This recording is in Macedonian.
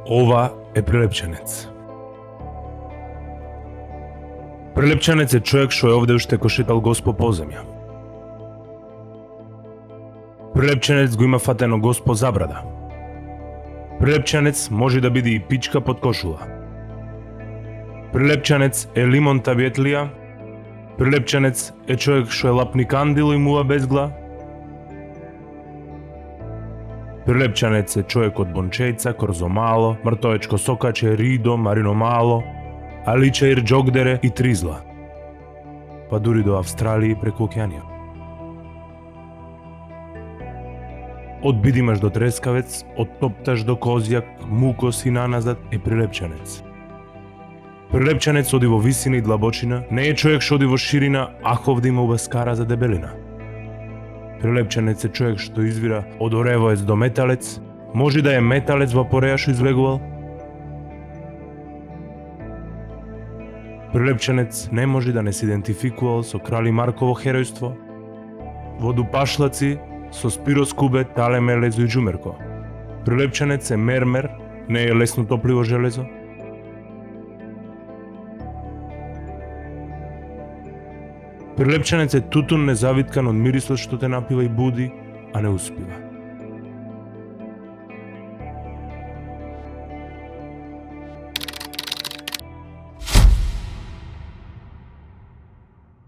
Ова е прилепчанец. Прилепчанец е човек што е овде уште кошетал Госпо по земја. Прилепчанец го има фатено Госпо за брада. Прилепчанец може да биде и пичка под кошула. Прилепчанец е лимон табиетлија. Прилепчанец е човек што е лапни кандило и мува безгла. Прилепчанец е човек од Бончејца, Корзомало, Мртовечко Сокаче, Ридо, Марино Мало, Аличаир, Џогдере и Тризла, па дури до Австралија преку океанија. Од Бидимаш до Трескавец, од Топташ до Козјак, Мукос и наназад е прилепчанец. Прилепчанец оди во висина и длабочина, не е човек што оди во ширина, аховда има убаскара за дебелина. Прилепчанец е човек што извира од Оревоец до Металец, може да е металец во Пореја што излегувал. Прилепчанец не може да не се идентификувал со Крали Марково херојство, водупашлаци со Спирос Кубе, Тале Мелезо и Џумерко. Прилепчанец е мермер, не е лесно топливо железо. Прилепчанец е тутун незавиткан од мирисот што те напива и буди, а не успива.